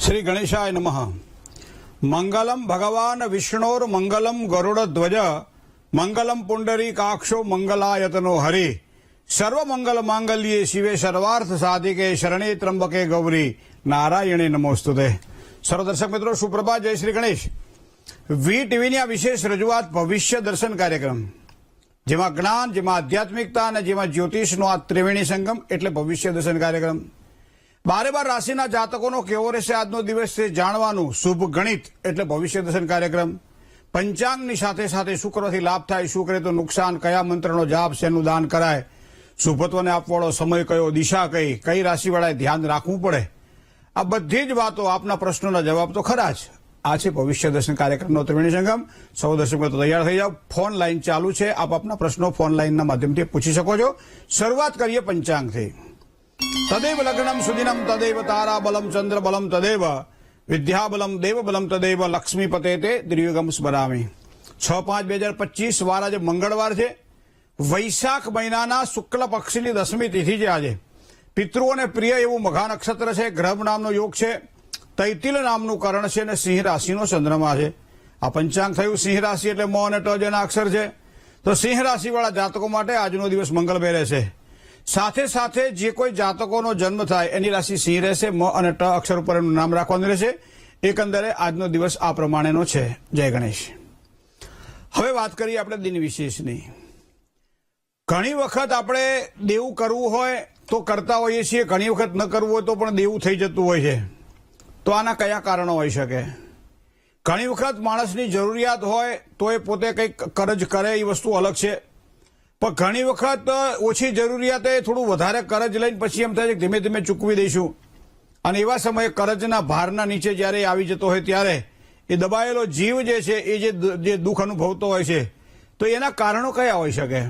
श्री गणेशाय नमः। मंगलम भगवान विष्णोर मंगलम गरुड़ध्वज मंगलम पुंडरीकाक्षो मंगलायतनो हरि सर्व मंगल मांगल्ये शिवे सर्वार्थ साधिके शरणे त्र्यंबके गौरी नारायणे नमोस्तुते। सर्व दर्शक मित्रों सुप्रभात, जय श्री गणेश। વી ટીવીની આ વિશેષ રજૂઆત ભવિષ્ય દર્શન કાર્યક્રમ, જેમાં જ્ઞાન, જેમાં આધ્યાત્મિકતા અને જેમાં જ્યોતિષનો આ ત્રિવેણી સંગમ એટલે ભવિષ્ય દર્શન કાર્યક્રમ। 12 રાશિના જાતકોનો કેવો રહેશે આજનો દિવસ છે જાણવાનું શુભ ગણિત એટલે ભવિષ્ય દર્શન કાર્યક્રમ। પંચાંગની સાથે સાથે શુક્રથી લાભ થાય, શું કરે તો નુકસાન, કયા મંત્રનો જાપ, શેનું દાન કરાય, શુભત્વને આપવાળો સમય કયો, દિશા કઈ રાશિવાળાએ ધ્યાન રાખવું પડે, આ બધી જ વાતો આપના પ્રશ્નોના જવાબ તો ખરા જ। આ છે ભવિષ્ય દર્શન કાર્યક્રમનો ત્રિવેણી સંગમ। સૌ દર્શક મિત્રો તૈયાર થઈ જાઓ, ફોન લાઈન ચાલુ છે, આપ આપના પ્રશ્નો ફોન લાઈનના માધ્યમથી પૂછી શકો છો। શરૂઆત કરીએ પંચાંગથી। તદેવ લગ્નમ સુદિનમ તદેવ તારા બલમ ચંદ્ર બલમ તદેવ વિદ્યા બલમ દેવ બલમ તદેવ લક્ષ્મીપતે તે દ્રિયુગમ સ્મરામી। 6/5/2025 વાર આજે મંગળવાર છે। વૈશાખ મહિનાના શુક્લ પક્ષની 10મી તિથિ છે આજે। પિતૃઓને પ્રિય એવું મઘા નક્ષત્ર છે, ગ્રહ નામનો યોગ છે, તૈતિલ નામનું કરણ છે અને સિંહ રાશિનો ચંદ્રમા છે। આ પંચાંગ થયું સિંહ રાશિ એટલે મ અને ટ જેના અક્ષર છે, તો સિંહ રાશિવાળા જાતકો માટે આજનો દિવસ મંગળમય રહેશે। સાથે સાથે જે કોઈ જાતકોનો જન્મ થાય એની રાશિ સિંહ રહેશે, મ અને ટ અક્ષર ઉપર એનું નામ રાખવાનું રહેશે। એકંદરે આજનો દિવસ આ પ્રમાણેનો છે। જય ગણેશ। હવે વાત કરીએ આપણે દિન વિશેષની। ઘણી વખત આપણે દેવું કરવું હોય તો કરતા હોઈએ છીએ, ઘણી વખત ન કરવું હોય તો પણ દેવું થઈ જતું હોય છે। તો આના કયા કારણો હોઈ શકે? ઘણી વખત માણસની જરૂરિયાત હોય તો એ પોતે કંઈક કરજ કરે, એ વસ્તુ અલગ છે, પણ ઘણી વખત ઓછી જરૂરિયાતે થોડું વધારે કરજ લઈને પછી એમ થાય છે કે ધીમે ધીમે ચૂકવી દઈશું, અને એવા સમયે કરજના ભારના નીચે જ્યારે આવી જતો હોય ત્યારે એ દબાયેલો જીવ જે છે એ જે દુઃખ અનુભવતો હોય છે, તો એના કારણો કયા હોઈ શકે?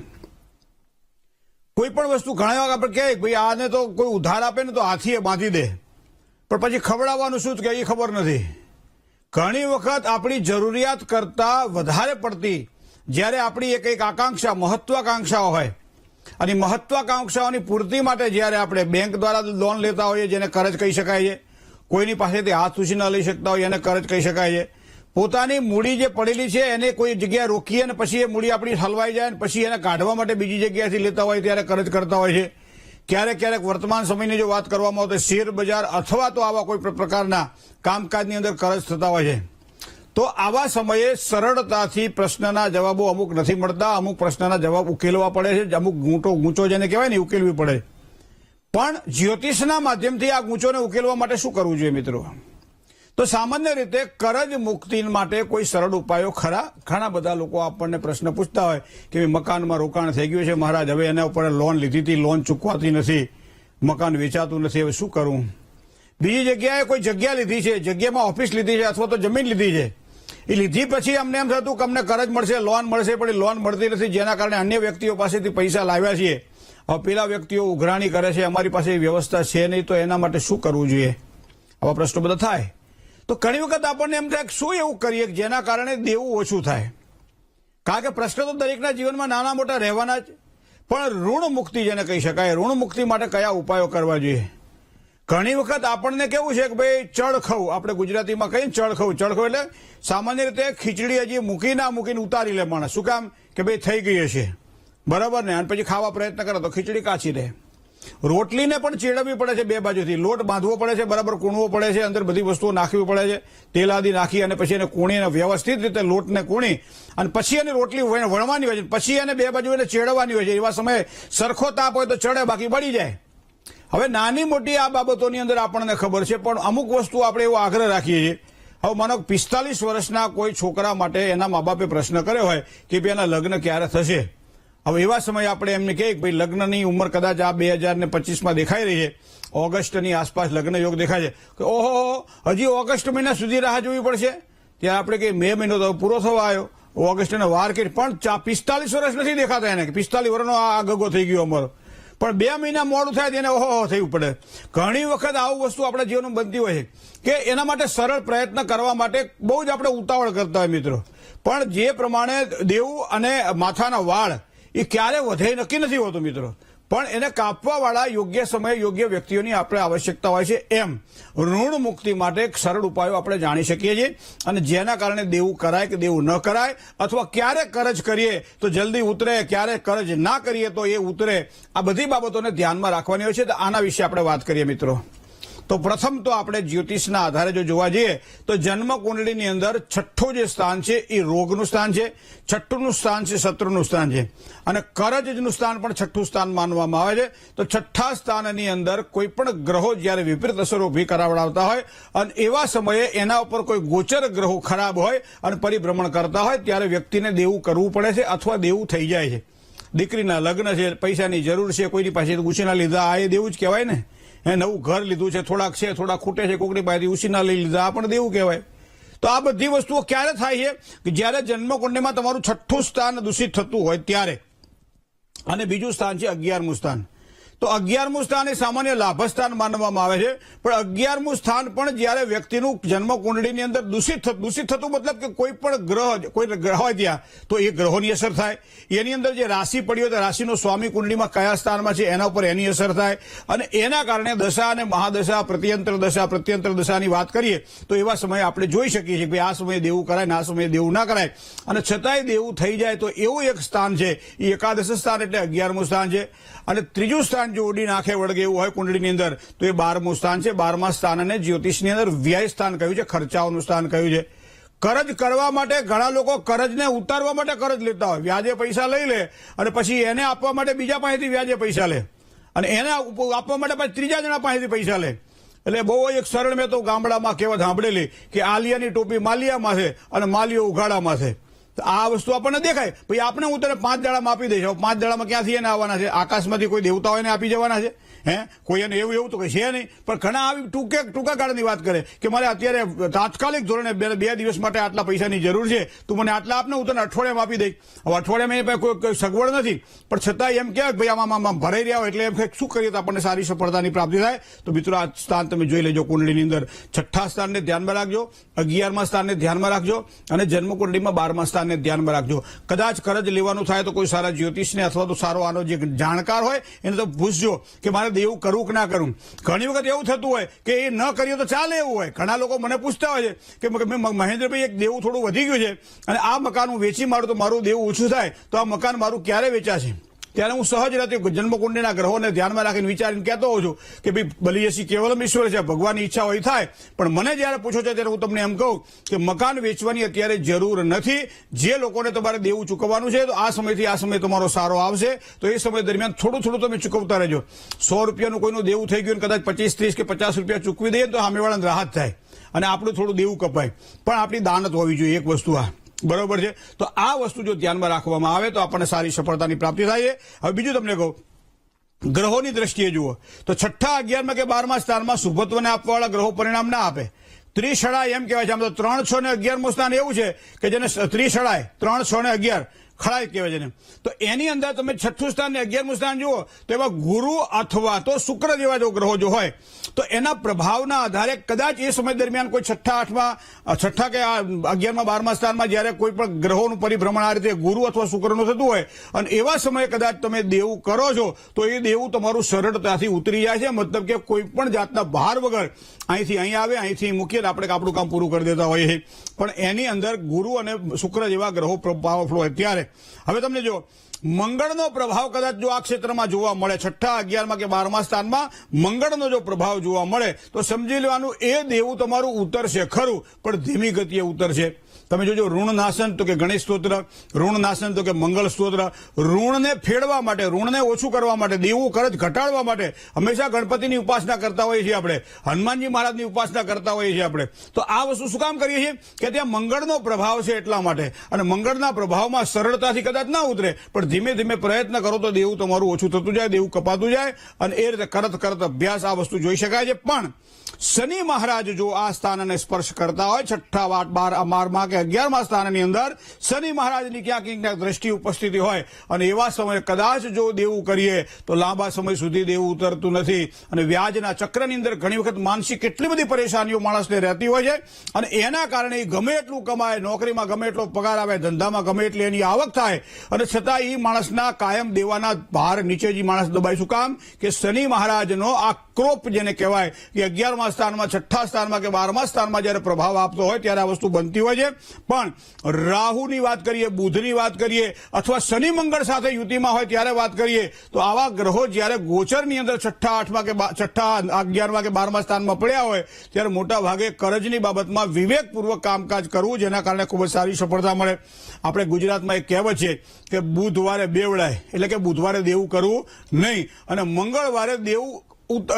કોઈ પણ વસ્તુ ઘણી વાર આપણે કહીએ ભાઈ આને તો કોઈ ઉધાર આપે ને તો હાથીએ બાંધી દે, પણ પછી ખવડાવવાનું શું કે એ ખબર નથી। ઘણી વખત આપણી જરૂરિયાત કરતા વધારે પડતી જ્યારે આપણી એક આકાંક્ષા, મહત્વાકાંક્ષાઓ હોય, અને મહત્વાકાંક્ષાઓની પૂર્તિ માટે જ્યારે આપણે બેંક દ્વારા લોન લેતા હોઈએ જેને કરજ કહી શકાય છે, કોઈની પાસેથી હાથ ઉછી ન લઈ શકતા હોય એને કરજ કહી શકાય છે, પોતાની મૂડી જે પડેલી છે એને કોઈ જગ્યાએ રોકીએ અને પછી એ મૂડી આપણી હલવાઈ જાય ને પછી એને કાઢવા માટે બીજી જગ્યાએથી લેતા હોય ત્યારે કરજ કરતા હોય છે। ક્યારેક ક્યારેક વર્તમાન સમયની જો વાત કરવામાં આવે તો શેર બજાર અથવા તો આવા કોઈ પ્રકારના કામકાજની અંદર કરજ થતા હોય છે। તો આવા સમયે સરળતાથી પ્રશ્નના જવાબો અમુક નથી મળતા, અમુક પ્રશ્નના જવાબ ઉકેલવા પડે છે, અમુક ગૂંચો જેને કહેવાય ને ઉકેલવી પડે। પણ જ્યોતિષના માધ્યમથી આ ગૂંચોને ઉકેલવા માટે શું કરવું જોઈએ મિત્રો? તો સામાન્ય રીતે કરજ મુક્તિ માટે કોઈ સરળ ઉપાયો ખરા? ઘણા બધા લોકો આપણને પ્રશ્ન પૂછતા હોય કે મકાનમાં રોકાણ થઈ ગયું છે મહારાજ, હવે એના ઉપર લોન લીધી હતી, લોન ચૂકવાતી નથી, મકાન વેચાતું નથી, હવે શું કરું? બીજી જગ્યાએ કોઈ જગ્યા લીધી છે, જગ્યામાં ઓફિસ લીધી છે અથવા તો જમીન લીધી છે, એ લીધી પછી અમને એમ થતું કે અમને કરજ મળશે, લોન મળશે, પણ લોન મળતી નથી, જેના કારણે અન્ય વ્યક્તિઓ પાસેથી પૈસા લાવ્યા છીએ, હવે પેલા વ્યક્તિઓ ઉઘરાણી કરે છે, અમારી પાસે વ્યવસ્થા છે નહીં, તો એના માટે શું કરવું જોઈએ? આવા પ્રશ્નો બધા થાય। તો ઘણી વખત આપણને એમ થાય કે શું એવું કરીએ કે જેના કારણે દેવું ઓછું થાય? કારણ કે પ્રશ્ન તો દરેકના જીવનમાં નાના મોટા રહેવાના જ, પણ ઋણ મુક્તિ જેને કહી શકાય, ઋણ મુક્તિ માટે કયા ઉપાયો કરવા જોઈએ? ઘણી વખત આપણને કેવું છે કે ભાઈ ચળખવ, આપણે ગુજરાતીમાં કહીએ ચળખવ એટલે સામાન્ય રીતે ખીચડી હજી મૂકી ના મૂકીને ઉતારી લે માણસ। શું કામ? કે ભાઈ થઈ ગઈ હશે, બરાબર ને, અને પછી ખાવા પ્રયત્ન કરે તો ખીચડી કાચી રહે। રોટલીને પણ ચેડવવી પડે છે બે બાજુથી, લોટ બાંધવો પડે છે, બરાબર કૂણવો પડે છે, અંદર બધી વસ્તુઓ નાખવી પડે છે, તેલ આદિ નાખી અને પછી એને કૂણીને વ્યવસ્થિત રીતે લોટને કૂણી અને પછી એને રોટલી વણવાની હોય છે, પછી એને બે બાજુ એને ચેડવાની હોય છે। એવા સમયે સરખો તાપ હોય તો ચડે, બાકી બળી જાય। હવે નાની મોટી આ બાબતોની અંદર આપણને ખબર છે, પણ અમુક વસ્તુ આપણે એવો આગ્રહ રાખીએ છીએ। હવે માનો 45 વર્ષના કોઈ છોકરા માટે એના મા બાપે પ્રશ્ન કર્યો હોય કે ભાઈ એના લગ્ન ક્યારે થશે? હવે એવા સમયે આપણે એમને કહીએ કે ભાઈ લગ્નની ઉંમર કદાચ આ 2025માં દેખાઈ રહી છે, ઓગસ્ટની આસપાસ લગ્ન યોગ દેખાય છે, કે ઓહો હજી ઓગસ્ટ મહિના સુધી રાહ જોવી પડશે? ત્યારે આપણે કહીએ મે મહિનો તો પૂરો થવા આવ્યો, ઓગસ્ટને વાર કરી, પણ 45 વર્ષ નથી દેખાતા એને, 45 વર્ષનો આ ગગો થઈ ગયો અમારો, પણ 2 મહિના મોડું થાય તેને ઓહો થયું પડે। ઘણી વખત આવું વસ્તુ આપણા જીવનમાં બનતી હોય છે કે એના માટે સરળ પ્રયત્ન કરવા માટે બહુ જ આપણે ઉતાવળ કરતા હોય મિત્રો, પણ જે પ્રમાણે દેવું અને માથાના વાળ એ ક્યારે વધે નક્કી નથી હોતું મિત્રો, પણ એને કાપવાવાળા યોગ્ય સમયે યોગ્ય વ્યક્તિઓની આપણે આવશ્યકતા હોય છે. એમ ઋણ મુક્તિ માટે એક સરળ ઉપાયો આપણે જાણી શકીએ છીએ, અને જેના કારણે દેવું કરાય કે દેવું ન કરાય, અથવા ક્યારે કરજ કરીએ તો જલ્દી ઉતરે, ક્યારે કરજ ના કરીએ તો એ ઉતરે, આ બધી બાબતોને ધ્યાનમાં રાખવાની હોય છે. તો આના વિશે આપણે વાત કરીએ મિત્રો. તો પ્રથમ તો આપણે જ્યોતિષના આધારે જો જોવા જઈએ તો જન્મ કુંડળીની અંદર છઠ્ઠું જે સ્થાન છે એ રોગનું સ્થાન છે, છઠ્ઠુંનું સ્થાન છે શત્રુનું સ્થાન છે, અને કરજનું સ્થાન પણ છઠ્ઠું સ્થાન માનવામાં આવે છે. તો છઠ્ઠા સ્થાનની અંદર કોઈ પણ ગ્રહો જ્યારે વિપરીત અસરો ઉભી કરાવડાવતા હોય અને એવા સમયે એના ઉપર કોઈ ગોચર ગ્રહો ખરાબ હોય અને પરિભ્રમણ કરતા હોય ત્યારે વ્યક્તિને દેવું કરવું પડે છે અથવા દેવું થઈ જાય છે. દીકરીના લગ્ન છે, પૈસાની જરૂર છે, કોઈની પાસે ઉછીના લીધા, આ એ દેવું જ કહેવાય ને. નવું ઘર લીધું છે, થોડાક છે, થોડા ખૂટે છે, કોકની પાસેથી ઉછીના લઈ લીધા, આ પણ દેવું કહેવાય. તો આ બધી વસ્તુઓ ક્યારે થાય છે કે જ્યારે જન્મકુંડળીમાં તમારું છઠ્ઠું સ્થાન દૂષિત થતું હોય ત્યારે. અને બીજું સ્થાન છે 11મું સ્થાન. તો 11મું સ્થાન એ સામાન્ય લાભસ્થાન માનવામાં આવે છે, પણ 11મું સ્થાન પણ જ્યારે વ્યક્તિનું જન્મકુંડળીની અંદર દૂષિત થતું મતલબ કે કોઈ પણ ગ્રહ હોય ત્યાં તો એ ગ્રહોની અસર થાય. એની અંદર જે રાશિ પડી હોય તો રાશિનો સ્વામી કુંડળીમાં કયા સ્થાનમાં છે એના ઉપર એની અસર થાય, અને એના કારણે દશા અને મહાદશા, પ્રત્યંત્ર દશાની વાત કરીએ તો એવા સમયે આપણે જોઈ શકીએ છીએ કે આ સમયે દેવું કરાય ને આ સમયે દેવું ના કરાય, અને છતાંય દેવું થઈ જાય તો એવું એક સ્થાન છે એ એકાદશ સ્થાન એટલે 11મું સ્થાન છે. અને ત્રીજું સ્થાન જો ઉડી નાખે વળગે એવું હોય કુંડળીની અંદર તો એ 12મું સ્થાન છે. 12મા સ્થાનને જ્યોતિષની અંદર વ્યય સ્થાન કહ્યું છે, ખર્ચાઓનું સ્થાન કહ્યું છે. કરજ કરવા માટે ઘણા લોકો કરજને ઉતારવા માટે કરજ લેતા હોય, વ્યાજે પૈસા લઈ લે અને પછી એને આપવા માટે બીજા પાસેથી વ્યાજે પૈસા લે, અને એને આપવા માટે પછી ત્રીજા જણા પાસેથી પૈસા લે. એટલે બહુ એક સરળ મેં તો ગામડામાં કહેવત સાંભળેલી કે આલિયાની ટોપી માલિયામાં છે અને માલિયો ઉઘાડામાં છે. આ વસ્તુ આપણને દેખાય, ભાઈ આપણે હું તને 5 દાડામાં આપી દઈશ. 5 દાડામાં ક્યાંથી એને આવવાના છે? આકાશમાંથી કોઈ દેવતાઓ એને આપી જવાના છે? કોઈ એને એવું તો કઈ છે નહીં. પણ ઘણા આવી ટૂંકા ગાળાની વાત કરે કે મારે અત્યારે તાત્કાલિક ધોરણે 2 દિવસ માટે આટલા પૈસાની જરૂર છે, તું મને આટલા આપને, હું તને અઠવાડિયામાં આપી દઈશ. હવે અઠવાડિયામાં એની પાસે કોઈ સગવડ નથી, પણ છતાં એમ કહેવાય ભાઈ આમાં ભરાઈ રહ્યા હોય એટલે એમ શું કરીએ તો આપણને સારી સફળતાની પ્રાપ્તિ થાય. તો મિત્રો આ સ્થાન તમે જોઈ લેજો કુંડળીની અંદર. છઠ્ઠા સ્થાનને ધ્યાનમાં રાખજો, 11મા સ્થાનને ધ્યાનમાં રાખજો, અને જન્મકુંડળીમાં 12મા સ્થાનને ધ્યાનમાં રાખજો. કદાચ કરજ લેવાનું થાય તો કોઈ સારા જ્યોતિષને અથવા તો સારો આનો જે જાણકાર હોય એને તો પૂછજો કે મારે દેવું કરવું કે ના કરવું. ઘણી વખત એવું થતું હોય કે એ ન કરીએ તો ચાલે એવું હોય. ઘણા લોકો મને પૂછતા હોય છે કે મહેન્દ્રભાઈ એક દેવું થોડું વધી ગયું છે અને આ મકાન હું વેચી મારું તો મારું દેવું ઓછું થાય, તો આ મકાન મારું ક્યારે વેચાશે? ત્યારે હું સહજ રીતે જન્મકુંડળીના ગ્રહોને ધ્યાનમાં રાખીને વિચારીને કહેતો હોઉં છું કે ભાઈ બલિયસી કેવલમ ઈશ્વર છે, ભગવાનની ઈચ્છા હોય થાય. પણ મને જયારે પૂછો છો ત્યારે હું તમને એમ કહું કે મકાન વેચવાની અત્યારે જરૂર નથી. જે લોકોને તમારે દેવું ચૂકવવાનું છે તો આ સમયથી આ સમય તમારો સારો આવશે, તો એ સમય દરમિયાન થોડું તમે ચૂકવતા રહેજો. 100 રૂપિયાનું કોઈનું દેવું થઈ ગયું કદાચ 25, 30 કે 50 રૂપિયા ચૂકવી દઈએ તો સામેવાળાને રાહત થાય અને આપણું થોડું દેવું કપાય. પણ આપણી દાનત હોવી જોઈએ એક વસ્તુ આ. બરોબર છે? તો આ વસ્તુ જો ધ્યાનમાં રાખવામાં આવે તો આપણને સારી સફળતાની પ્રાપ્તિ થાય છે. હવે બીજું તમને કહું, ગ્રહોની દ્રષ્ટિએ જુઓ તો છઠ્ઠા, 11મા કે 12મા સ્થાનમાં શુભત્વને આપવાવાળા ગ્રહો પરિણામ ના આપે. ત્રિશળા એમ કહેવાય છે. આમ તો 3, 6 ને 11મું સ્થાન એવું છે કે જેને ત્રિશળાય 3, 6 ને 11 ખડાય કહેવાય છે. તો એની અંદર તમે છઠ્ઠું સ્થાન ને 11મું સ્થાન જુઓ તો એમાં ગુરુ અથવા તો શુક્ર જેવા જો ગ્રહો જો હોય તો એના પ્રભાવના આધારે કદાચ એ સમય દરમિયાન કોઈ છઠ્ઠા કે 11મા 12મા સ્થાનમાં જયારે કોઈ પણ ગ્રહોનું પરિભ્રમણ આ રીતે ગુરુ અથવા શુક્રનું થતું હોય અને એવા સમયે કદાચ તમે દેવું કરો છો તો એ દેવું તમારું સરળતાથી ઉતરી જાય છે. મતલબ કે કોઈ પણ જાતના ભાર વગર અહીંથી અહીં આવે, અહીંથી મૂકીએ આપણે આપણું કામ પૂરું કરી દેતા હોઈએ. પણ એની અંદર ગુરુ અને શુક્ર જેવા ગ્રહો પાવરફુલ હોય ત્યારે. હવે તમને જો મંગળનો પ્રભાવ કદાચ જો આ ક્ષેત્રમાં જોવા મળે, છઠ્ઠા, 11મા કે 12મા સ્થાનમાં મંગળનો જો પ્રભાવ જોવા મળે તો સમજી લેવાનું એ દેવું તમારું ઉતરશે ખરું, પણ ધીમી ગતિએ ઉતરશે. તમે જોજો ઋણનાશન તો કે ગણેશ સ્તોત્ર, ઋણનાશન તો કે મંગળ સ્તોત્ર. ઋણને ફેડવા માટે, ઋણને ઓછું કરવા માટે, દેવું કરજ ઘટાડવા માટે હંમેશા ગણપતિની ઉપાસના કરતા હોઈએ છીએ આપણે, હનુમાનજી મહારાજની ઉપાસના કરતા હોઈએ છીએ આપણે. તો આ વસ્તુ શું કામ કરીએ છીએ કે ત્યાં મંગળનો પ્રભાવ છે એટલા માટે. અને મંગળના પ્રભાવમાં સરળતાથી કદાચ ના ઉતરે પણ ધીમે ધીમે પ્રયત્ન કરો તો દેવું તમારું ઓછું થતું જાય, દેવું કપાતું જાય, અને એ રીતે કરત અભ્યાસ આ વસ્તુ જોઈ શકાય છે. પણ શનિ મહારાજ જો આ સ્થાનને સ્પર્શ કરતા હોય 6, 8, 12 કે 11મા સ્થાનની અંદર શનિ મહારાજની ક્યાંક દ્રષ્ટિ ઉપસ્થિતિ હોય અને એવા સમયે કદાચ જો દેવું કરીએ તો લાંબા સમય સુધી દેવું ઉતરતું નથી અને વ્યાજના ચક્રની અંદર ઘણી વખત માનસિક કેટલી બધી પરેશાનીઓ માણસને રહેતી હોય છે અને એના કારણે ગમે એટલું કમાય, નોકરીમાં ગમે એટલો પગાર આવે, ધંધામાં ગમે એટલી એની આવક થાય અને છતાં એ માણસના કાયમ દેવાના ભાર નીચે જ માણસ દબાય. શું કામ? કે શનિ મહારાજનો આ ક્રોપ જેને કહેવાય કે 11મા સ્થાનમાં, 6ઠ્ઠા સ્થાનમાં કે 12મા સ્થાનમાં જયારે પ્રભાવ આપતો હોય ત્યારે આ વસ્તુ બનતી હોય છે. પણ રાહુની વાત કરીએ, બુધની વાત કરીએ અથવા શનિ મંગળ સાથે યુતિમાં હોય ત્યારે વાત કરીએ તો આવા ગ્રહો જયારે ગોચરની અંદર 6ઠ્ઠા, 8મા કે 6ઠ્ઠા, 11મા કે 12મા સ્થાનમાં પડ્યા હોય ત્યારે મોટા ભાગે કરજની બાબતમાં વિવેકપૂર્વક કામકાજ કરવું, જેના કારણે ખૂબ જ સારી સફળતા મળે. આપણે ગુજરાતમાં એક કહેવત છે કે બુધવારે બેવડાય, એટલે કે બુધવારે દેવું કરવું નહીં અને મંગળવારે દેવું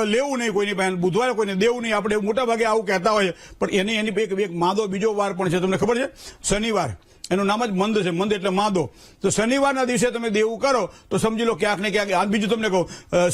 લેવું નહીં કોઈની પાસે, બુધવારે કોઈને દેવું નહીં. આપણે મોટા ભાગે આવું કહેતા હોય પણ એની એક માદો બીજો વાર પણ છે, તમને ખબર છે? શનિવાર. એનું નામ જ મંદ છે, મંદ એટલે માદો. તો શનિવારના દિવસે તમે દેવું કરો તો સમજી લો ક્યાંક ને ક્યાંક. આ બીજું તમને કહું,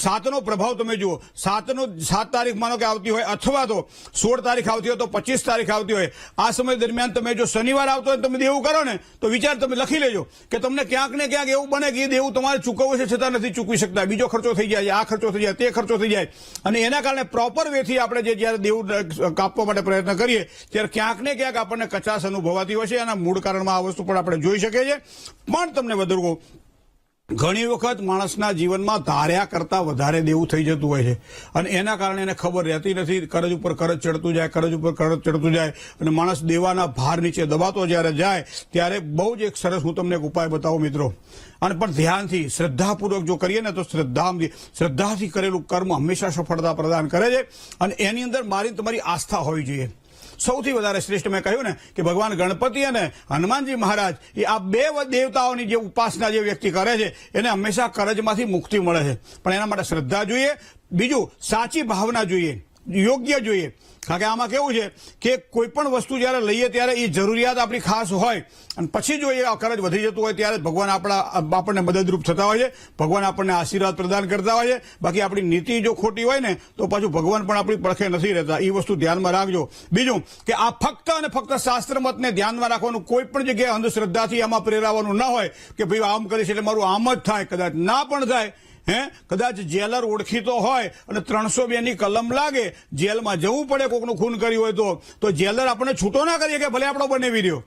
7નો પ્રભાવ તમે જુઓ. 7 તારીખ માનો કે આવતી હોય અથવા તો 16 તારીખ આવતી હોય તો 25 તારીખ આવતી હોય, આ સમય દરમિયાન તમે જો શનિવાર આવતો હોય તમે દેવું કરો ને તો વિચાર તમે લખી લેજો કે તમને ક્યાંક ને ક્યાંક એવું બને કે એ દેવું તમારે ચૂકવવું છે છતાં નથી ચૂકવી શકતા. બીજો ખર્ચો થઈ જાય, આ ખર્ચો થઈ જાય, તે ખર્ચો થઈ જાય અને એના કારણે પ્રોપર વેથી આપણે જયારે દેવું કાપવા માટે પ્રયત્ન કરીએ ત્યારે ક્યાંક ને ક્યાંક આપણને કચાશ અનુભવાતી હોય છે. એના મૂળ કારણમાં વસ્તુ પણ આપણે જોઈ શકીએ છીએ. પણ તમને વધુ કહું, ઘણી વખત માણસના જીવનમાં ધાર્યા કરતા વધારે દેવું થઈ જતું હોય છે અને એના કારણે એને ખબર રહેતી નથી. કરજ ઉપર કરજ ચડતું જાય, કરજ ઉપર કરજ ચડતું જાય અને માણસ દેવાના ભાર નીચે દબાતો જયારે જાય ત્યારે બહુ જ એક સરસ હું તમને એક ઉપાય બતાવું મિત્રો. અને પણ ધ્યાનથી શ્રદ્ધાપૂર્વક જો કરીએ ને તો શ્રદ્ધાથી કરેલું કર્મ હંમેશા સફળતા પ્રદાન કરે છે અને એની અંદર મારી તમારી આસ્થા હોવી જોઈએ. સૌથી વધારે શ્રેષ્ઠ મેં કહ્યું ને કે ભગવાન ગણપતિ અને હનુમાનજી મહારાજ એ આ બે દેવતાઓની જે ઉપાસના જે વ્યક્તિ કરે છે એને હંમેશા કરજમાંથી મુક્તિ મળે છે. પણ એના માટે શ્રદ્ધા જોઈએ, બીજું સાચી ભાવના જોઈએ, યોગ્ય જોઈએ. કારણ કે આમાં કેવું છે કે કોઈ પણ વસ્તુ જયારે લઈએ ત્યારે એ જરૂરિયાત આપણી ખાસ હોય અને પછી જો એ કરજ વધી જતું હોય ત્યારે ભગવાન આપણને મદદરૂપ થતા હોય છે, ભગવાન આપણને આશીર્વાદ પ્રદાન કરતા હોય છે. બાકી આપણી નીતિ જો ખોટી હોય ને તો પાછું ભગવાન પણ આપણી પડખે નથી રહેતા. એ વસ્તુ ધ્યાનમાં રાખજો. બીજું કે આ ફક્ત અને ફક્ત શાસ્ત્ર મતને ધ્યાનમાં રાખવાનું, કોઈ પણ જગ્યાએ અંધશ્રદ્ધાથી આમાં પ્રેરાવાનું ના હોય કે ભાઈ આમ કરીશ એટલે મારું આમ જ થાય. કદાચ ના પણ થાય. કદાચ જેલર ઓળખીતો હોય અને 302 ની કલમ લાગે, જેલમાં જવું પડે કોકનું ખૂન કર્યું હોય તો જેલર આપણને છૂટો ના કરીએ કે ભલે આપણો બનાવી રહ્યો.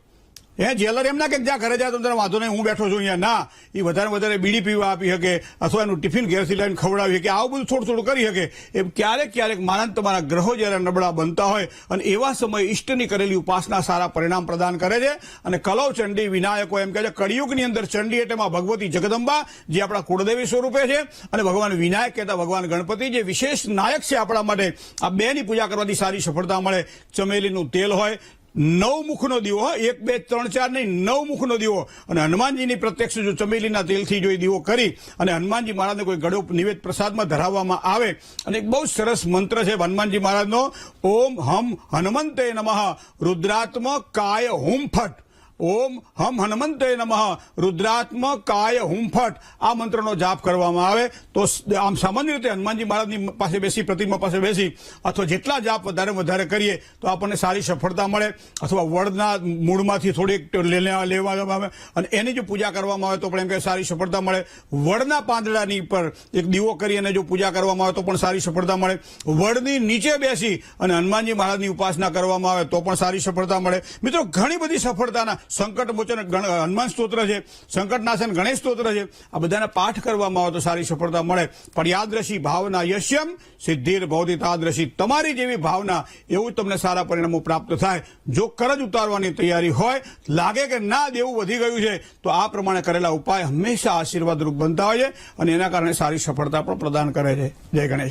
જેલર એમ ના કે જ્યાં ઘરે જાય તો તને વાંધો નહીં, હું બેઠો છું અહીંયા. ના, એ વધારે બીડી પીવા આપી શકે અથવા એનું ટિફિન ઘેરથી લઈને ખવડાવી શકે, આવું બધું થોડું કરી શકે. એમ ક્યારેક મારા તમારા ગ્રહો જયારે નબળા બનતા હોય અને એવા સમયે ઈષ્ટની કરેલી ઉપાસના સારા પરિણામ પ્રદાન કરે છે. અને કલૌ ચંડી વિનાયકો એમ કહે છે, કળિયુગની અંદર ચંડી એટલે ભગવતી જગદંબા જે આપણા કુળદેવી સ્વરૂપે છે અને ભગવાન વિનાયક કહેતા ભગવાન ગણપતિ જે વિશેષ નાયક છે આપણા માટે. આ બેની પૂજા કરવાથી સારી સફળતા મળે. ચમેલીનું તેલ હોય, 9 મુખનો દીવો, 1, 2, 3, 4 નહીં, 9 મુખનો દીવો અને હનુમાનજીની પ્રત્યક્ષ જો ચમેલીના તેલથી જો દીવો કરી અને હનુમાનજી મહારાજને કોઈ ગળો નિવેદ પ્રસાદમાં ધરાવવામાં આવે અને એક બહુ સરસ મંત્ર છે હનુમાનજી મહારાજનો, ઓમ હમ હનુમંતે નમઃ રુદ્રાત્મ કાય હુમ ફટ. ઓમ હમ હનુમંતે નમઃ રુદ્રાત્મ કાય હુમ ફટ. આ મંત્રનો જાપ કરવામાં આવે તો આમ સામાન્ય રીતે હનુમાનજી મહારાજની પાસે બેસી, પ્રતિમા પાસે બેસી અથવા જેટલા જાપ વધારે કરીએ તો આપણને સારી સફળતા મળે. અથવા વડના મૂળમાંથી થોડીક લેવામાં આવે અને એની જો પૂજા કરવામાં આવે તો પણ એમ કે સારી સફળતા મળે. વડના પાંદડાની પર એક દીવો કરી અને જો પૂજા કરવામાં આવે તો પણ સારી સફળતા મળે. વડની નીચે બેસી અને હનુમાનજી મહારાજની ઉપાસના કરવામાં આવે તો પણ સારી સફળતા મળે. મિત્રો ઘણી બધી સફળતાના સંકટ મોચન હનુમાન સ્તોત્ર છે, સંકટનાશન ગણેશ સ્તોત્ર છે, આ બધાના પાઠ કરવામાં આવે તો સારી સફળતા મળે. પણ યાદૃશી ભાવના યશ્યમ સિદ્ધિર ભવતિ તાદૃશી. તમારી જેવી ભાવના એવું તમને સારા પરિણામો પ્રાપ્ત થાય. જો કરજ ઉતારવાની તૈયારી હોય, લાગે કે ના દેવું વધી ગયું છે તો આ પ્રમાણે કરેલા ઉપાય હંમેશા આશીર્વાદરૂપ બનતા હોય છે અને એના કારણે સારી સફળતા પણ પ્રદાન કરે છે. જય ગણેશ.